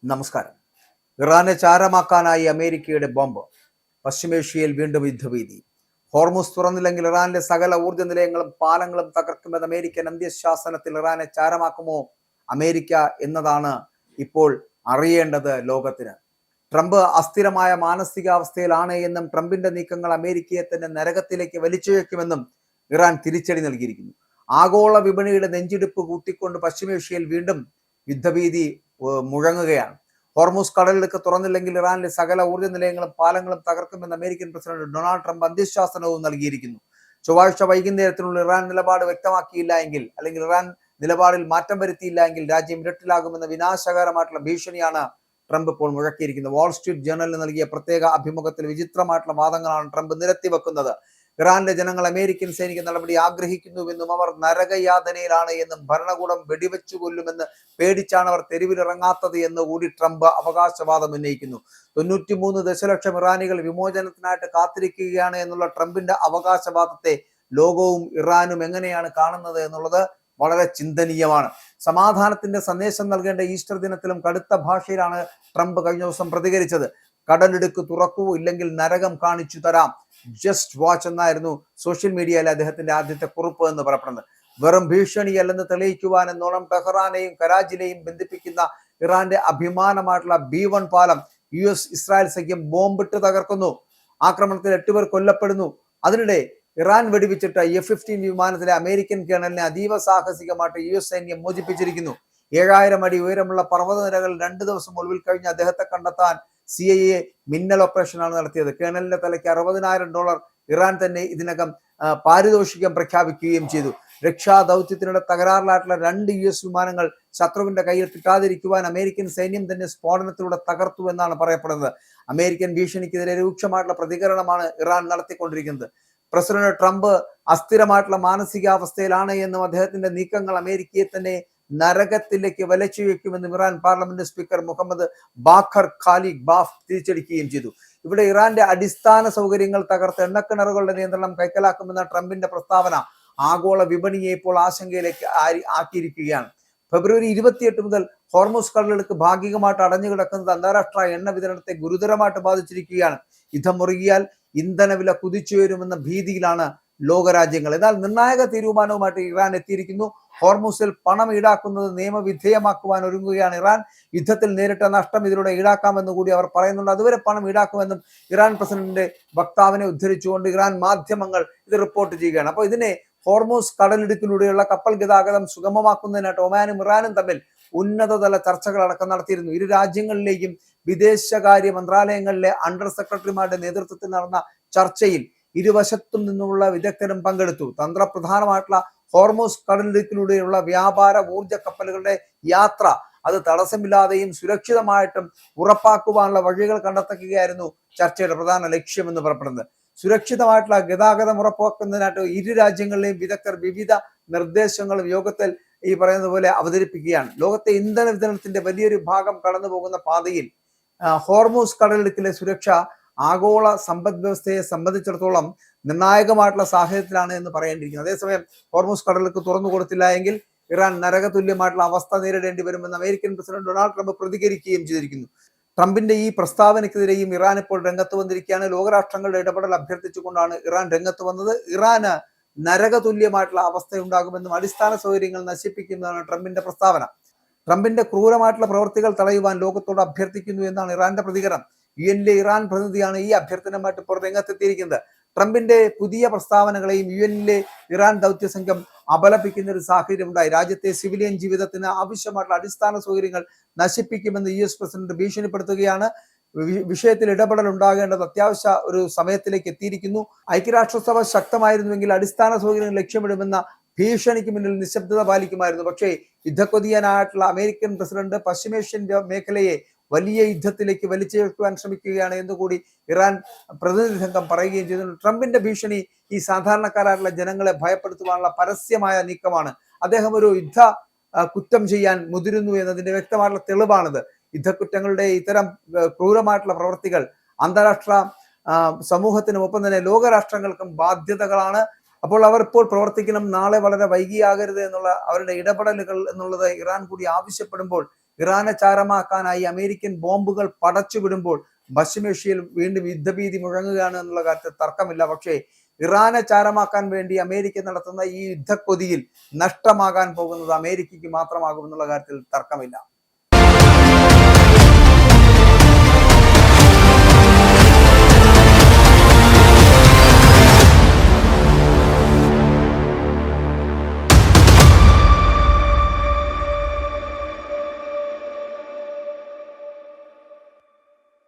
നമസ്കാരം. ഇറാനെ ചാരമാക്കാനായി അമേരിക്കയുടെ ബോംബ്. പശ്ചിമേഷ്യയിൽ വീണ്ടും യുദ്ധഭീതി. ഹോർമുസ് തുറന്നില്ലെങ്കിൽ ഇറാനിലെ സകല ഊർജ്ജ നിലയങ്ങളും പാലങ്ങളും തകർക്കുമെന്ന് അമേരിക്കൻ അന്ത്യശാസനത്തിൽ ഇറാനെ ചാരമാക്കുമോ അമേരിക്ക എന്നതാണ് ഇപ്പോൾ അറിയേണ്ടത് ലോകത്തിന്. ട്രംപ് അസ്ഥിരമായ മാനസികാവസ്ഥയിലാണ് എന്നും ട്രംപിന്റെ നീക്കങ്ങൾ അമേരിക്കയെ തന്നെ നരകത്തിലേക്ക് വലിച്ചിഴക്കുമെന്നും ഇറാൻ തിരിച്ചടി നൽകിയിരിക്കുന്നു. ആഗോള വിപണിയുടെ നെഞ്ചിടിപ്പ് കൂട്ടിക്കൊണ്ട് പശ്ചിമേഷ്യയിൽ വീണ്ടും യുദ്ധഭീതി മുഴങ്ങുകയാണ്. ഹോർമുസ് കടലിടുക്ക് തുറന്നില്ലെങ്കിൽ ഇറാനിലെ സകല ഊർജ്ജ നിലയങ്ങളും പാലങ്ങളും തകർക്കുമെന്ന് അമേരിക്കൻ പ്രസിഡന്റ് ഡൊണാൾഡ് ട്രംപ് അന്ത്യശാസനവും നൽകിയിരിക്കുന്നു. ചൊവ്വാഴ്ച വൈകുന്നേരത്തിനുള്ളിൽ ഇറാൻ നിലപാട് വ്യക്തമാക്കിയില്ല എങ്കിൽ, അല്ലെങ്കിൽ ഇറാൻ നിലപാടിൽ മാറ്റം വരുത്തിയില്ല എങ്കിൽ രാജ്യം ഇരുട്ടിലാകുമെന്ന വിനാശകരമായിട്ടുള്ള ഭീഷണിയാണ് ട്രംപ് ഇപ്പോൾ മുഴക്കിയിരിക്കുന്നത്. വാൾസ്ട്രീറ്റ് ജേർണലിന് നൽകിയ പ്രത്യേക അഭിമുഖത്തിൽ വിചിത്രമായിട്ടുള്ള വാദങ്ങളാണ് ട്രംപ് നിരത്തി വെക്കുന്നത്. ഇറാനിലെ ജനങ്ങൾ അമേരിക്കൻ സൈനിക നടപടി ആഗ്രഹിക്കുന്നുവെന്നും അവർ നരകയാതനയിലാണ് എന്നും ഭരണകൂടം വെടിവെച്ചു കൊല്ലുമെന്ന് പേടിച്ചാണ് അവർ തെരുവിലിറങ്ങാത്തത് എന്ന് കൂടി ട്രംപ് അവകാശവാദം ഉന്നയിക്കുന്നു. 93 ദശലക്ഷം ഇറാനികൾ വിമോചനത്തിനായിട്ട് കാത്തിരിക്കുകയാണ് എന്നുള്ള ട്രംപിന്റെ അവകാശവാദത്തെ ലോകവും ഇറാനും എങ്ങനെയാണ് കാണുന്നത് എന്നുള്ളത് വളരെ ചിന്തനീയമാണ്. സമാധാനത്തിന്റെ സന്ദേശം നൽകേണ്ട ഈസ്റ്റർ ദിനത്തിലും കടുത്ത ഭാഷയിലാണ് ട്രംപ് കഴിഞ്ഞ ദിവസം പ്രതികരിച്ചത്. കടലിടുക്ക് തുറക്കൂ, ഇല്ലെങ്കിൽ നരകം കാണിച്ചു തരാം, ജസ്റ്റ് വാച്ച് എന്നായിരുന്നു സോഷ്യൽ മീഡിയയിൽ അദ്ദേഹത്തിന്റെ ആദ്യത്തെ കുറിപ്പ് എന്ന് പറയപ്പെടുന്നത്. വെറും ഭീഷണിയല്ലെന്ന് തെളിയിക്കുവാൻ എന്നോണം ടെഹ്റാനെയും കരാച്ചിനെയും ബന്ധിപ്പിക്കുന്ന ഇറാന്റെ അഭിമാനമായിട്ടുള്ള B1 പാലം US ഇസ്രായേൽ സഖ്യം ബോംബിട്ട് തകർക്കുന്നു. ആക്രമണത്തിൽ 8 പേർ കൊല്ലപ്പെടുന്നു. അതിനിടെ ഇറാൻ വെടിവെച്ചിട്ട് F-15 വിമാനത്തിലെ അമേരിക്കൻ കേണലിനെ അതീവ സാഹസികമായിട്ട് US സൈന്യം മോചിപ്പിച്ചിരിക്കുന്നു. 7000 അടി ഉയരമുള്ള പർവ്വതനിരകൾ 2 ദിവസം ഒളിവിൽ കഴിഞ്ഞ് അദ്ദേഹത്തെ കണ്ടെത്താൻ CIA മിന്നൽ ഓപ്പറേഷനാണ് നടത്തിയത്. കേണലിന്റെ തലയ്ക്ക് $60,000 ഇറാൻ തന്നെ ഇതിനകം പാരിതോഷികം പ്രഖ്യാപിക്കുകയും ചെയ്തു. രക്ഷാ ദൗത്യത്തിനിടെ തകരാറിലായിട്ടുള്ള 2 US വിമാനങ്ങൾ ശത്രുവിന്റെ കയ്യിൽ കിട്ടാതിരിക്കുവാൻ അമേരിക്കൻ സൈന്യം തന്നെ സ്ഫോടനത്തിലൂടെ തകർത്തു എന്നാണ് പറയപ്പെടുന്നത്. അമേരിക്കൻ ഭീഷണിക്കെതിരെ രൂക്ഷമായിട്ടുള്ള പ്രതികരണമാണ് ഇറാൻ നടത്തിക്കൊണ്ടിരിക്കുന്നത്. പ്രസിഡന്റ് ട്രംപ് അസ്ഥിരമായിട്ടുള്ള മാനസികാവസ്ഥയിലാണ് എന്നും അദ്ദേഹത്തിന്റെ നീക്കങ്ങൾ അമേരിക്കയെ തന്നെ നരകത്തിലേക്ക് വലിച്ചിഴക്കുമെന്നും Iran parliament speaker Mohammad Bagher Ghalibaf തിരിച്ചടിക്കുകയും ചെയ്തു. ഇവിടെ ഇറാന്റെ അടിസ്ഥാന സൗകര്യങ്ങൾ തകർത്ത് എണ്ണക്കിണറുകളുടെ നിയന്ത്രണം കൈക്കലാക്കുമെന്ന ട്രംപിന്റെ പ്രസ്താവന ആഗോള വിപണിയെ ഇപ്പോൾ ആശങ്കയിലേക്ക് ആക്കിയിരിക്കുകയാണ്. ഫെബ്രുവരി 28 മുതൽ ഹോർമുസ് കടലിടുക്ക് ഭാഗികമായിട്ട് അടഞ്ഞുകിടക്കുന്നത് അന്താരാഷ്ട്ര എണ്ണ വിതരണത്തെ ഗുരുതരമായിട്ട് ബാധിച്ചിരിക്കുകയാണ്. യുദ്ധം മുറുകിയാൽ ഇന്ധനവില കുതിച്ചുയരുമെന്ന ഭീതിയിലാണ് ലോകരാജ്യങ്ങൾ. എന്നാൽ നിർണായക തീരുമാനവുമായിട്ട് ഇറാൻ എത്തിയിരിക്കുന്നു. ഹോർമുസിൽ പണം ഈടാക്കുന്നത് നിയമവിധേയമാക്കുവാൻ ഒരുങ്ങുകയാണ് ഇറാൻ. യുദ്ധത്തിൽ നേരിട്ട നഷ്ടം ഇതിലൂടെ ഈടാക്കാമെന്ന് കൂടി അവർ പറയുന്നുണ്ട്. അതുവരെ പണം ഈടാക്കുമെന്നും ഇറാൻ പ്രസിഡന്റിന്റെ വക്താവിനെ ഉദ്ധരിച്ചുകൊണ്ട് ഇറാൻ മാധ്യമങ്ങൾ ഇത് റിപ്പോർട്ട് ചെയ്യുകയാണ്. അപ്പോൾ ഇതിനെ ഹോർമുസ് കടലിടുക്കിലൂടെയുള്ള കപ്പൽ ഗതാഗതം സുഗമമാക്കുന്നതിനായിട്ട് ഒമാനും ഇറാനും തമ്മിൽ ഉന്നതതല ചർച്ചകൾ അടക്കം നടത്തിയിരുന്നു. ഇരു രാജ്യങ്ങളിലേക്കും വിദേശകാര്യ മന്ത്രാലയങ്ങളിലെ അണ്ടർ സെക്രട്ടറിമാരുടെ നേതൃത്വത്തിൽ നടന്ന ചർച്ചയിൽ ഇരുവശത്തും നിന്നുള്ള വിദഗ്ധരും പങ്കെടുത്തു. തന്ത്രപ്രധാനമായിട്ടുള്ള ഹോർമുസ് കടലിടുക്കിലൂടെയുള്ള വ്യാപാര ഊർജ കപ്പലുകളുടെ യാത്ര അത് തടസ്സമില്ലാതെയും സുരക്ഷിതമായിട്ടും ഉറപ്പാക്കുവാനുള്ള വഴികൾ കണ്ടെത്തുകയായിരുന്നു ചർച്ചയുടെ പ്രധാന ലക്ഷ്യമെന്ന് പറയപ്പെടുന്നത്. സുരക്ഷിതമായിട്ടുള്ള ഗതാഗതം ഉറപ്പാക്കുന്നതിനായിട്ട് ഇരു രാജ്യങ്ങളിലെയും വിദഗ്ധർ വിവിധ നിർദ്ദേശങ്ങളും യോഗത്തിൽ ഈ പറയുന്നത് പോലെ അവതരിപ്പിക്കുകയാണ്. ലോകത്തെ ഇന്ധന വിതരണത്തിന്റെ വലിയൊരു ഭാഗം കടന്നു പോകുന്ന പാതയിൽ ഹോർമുസ് കടലിടുക്കിലെ സുരക്ഷ ആഗോള സമ്പദ് വ്യവസ്ഥയെ സംബന്ധിച്ചിടത്തോളം നിർണായകമായിട്ടുള്ള സാഹചര്യത്തിലാണ് എന്ന് പറയേണ്ടിയിരിക്കുന്നത്. അതേസമയം ഹോർമുസ് കടലിടുക്ക് തുറന്നു കൊടുത്തില്ല എങ്കിൽ ഇറാൻ നരകതുല്യമായിട്ടുള്ള അവസ്ഥ നേരിടേണ്ടി വരുമെന്ന് അമേരിക്കൻ പ്രസിഡന്റ് ഡൊണാൾഡ് ട്രംപ് പ്രതികരിക്കുകയും ചെയ്തിരിക്കുന്നു. ട്രംപിന്റെ ഈ പ്രസ്താവനയ്ക്കെതിരെയും ഇറാൻ ഇപ്പോൾ രംഗത്ത് വന്നിരിക്കുകയാണ്. ലോകരാഷ്ട്രങ്ങളുടെ ഇടപെടൽ അഭ്യർത്ഥിച്ചുകൊണ്ടാണ് ഇറാൻ രംഗത്ത് വന്നത്. ഇറാന് നരകതുല്യമായിട്ടുള്ള അവസ്ഥയുണ്ടാകുമെന്നും അടിസ്ഥാന സൗകര്യങ്ങൾ നശിപ്പിക്കുന്നതാണ് ട്രംപിന്റെ പ്രസ്താവന. ട്രംപിന്റെ ക്രൂരമായിട്ടുള്ള പ്രവൃത്തികൾ തടയുവാൻ ലോകത്തോട് അഭ്യർത്ഥിക്കുന്നു എന്നാണ് ഇറാന്റെ പ്രതികരണം. UN ഇറാൻ പ്രതിനിധിയാണ് ഈ അഭ്യർത്ഥനയുമായിട്ട് ഇപ്പോൾ രംഗത്തെത്തിയിരിക്കുന്നത്. ട്രംപിന്റെ പുതിയ പ്രസ്താവനകളെയും UN ഇറാൻ ദൗത്യ സംഘം അപലപിക്കുന്ന ഒരു സാഹചര്യം ഉണ്ടായി. രാജ്യത്തെ സിവിലിയൻ ജീവിതത്തിന് ആവശ്യമായിട്ടുള്ള അടിസ്ഥാന സൗകര്യങ്ങൾ നശിപ്പിക്കുമെന്ന് US പ്രസിഡന്റ് ഭീഷണിപ്പെടുത്തുകയാണ്. വിഷയത്തിൽ ഇടപെടൽ ഉണ്ടാകേണ്ടത് അത്യാവശ്യ ഒരു സമയത്തിലേക്ക് എത്തിയിരിക്കുന്നു. ഐക്യരാഷ്ട്രസഭ ശക്തമായിരുന്നുവെങ്കിൽ അടിസ്ഥാന സൗകര്യങ്ങൾ ലക്ഷ്യമിടുമെന്ന ഭീഷണിക്ക് മുന്നിൽ നിശബ്ദത പാലിക്കുമായിരുന്നു. പക്ഷേ യുദ്ധക്കൊതിയനായിട്ടുള്ള അമേരിക്കൻ പ്രസിഡന്റ് പശ്ചിമേഷ്യൻ മേഖലയെ വലിയ യുദ്ധത്തിലേക്ക് വലിച്ചേർക്കുവാൻ ശ്രമിക്കുകയാണ് എന്നുകൂടി ഇറാൻ പ്രതിനിധി സംഘം പറയുകയും ചെയ്തു. ട്രംപിന്റെ ഭീഷണി ഈ സാധാരണക്കാരായിട്ടുള്ള ജനങ്ങളെ ഭയപ്പെടുത്തുവാനുള്ള പരസ്യമായ നീക്കമാണ്. അദ്ദേഹം ഒരു യുദ്ധ കുറ്റം ചെയ്യാൻ മുതിരുന്നു എന്നതിന്റെ വ്യക്തമായിട്ടുള്ള തെളിവാണിത്. യുദ്ധക്കുറ്റങ്ങളുടെ ഇത്തരം ക്രൂരമായിട്ടുള്ള പ്രവൃത്തികൾ അന്താരാഷ്ട്ര സമൂഹത്തിനും ഒപ്പം തന്നെ ലോകരാഷ്ട്രങ്ങൾക്കും ബാധ്യതകളാണ്. അപ്പോൾ അവർ ഇപ്പോൾ പ്രവർത്തിക്കണം, നാളെ വളരെ വൈകിയാകരുത് എന്നുള്ള അവരുടെ ഇടപെടലുകൾ എന്നുള്ളത് ഇറാൻ കൂടി ആവശ്യപ്പെടുമ്പോൾ ഇറാനെ ചാരമാക്കാനായി അമേരിക്കൻ ബോംബുകൾ പടച്ചുവിടുമ്പോൾ പശ്ചിമേഷ്യയിൽ വീണ്ടും യുദ്ധഭീതി മുഴങ്ങുകയാണ് എന്നുള്ള കാര്യത്തിൽ തർക്കമില്ല. പക്ഷേ ഇറാനെ ചാരമാക്കാൻ വേണ്ടി അമേരിക്ക നടത്തുന്ന ഈ യുദ്ധക്കൊതിയിൽ നഷ്ടമാകാൻ പോകുന്നത് അമേരിക്കയ്ക്ക് മാത്രമാകുമെന്നുള്ള കാര്യത്തിൽ തർക്കമില്ല.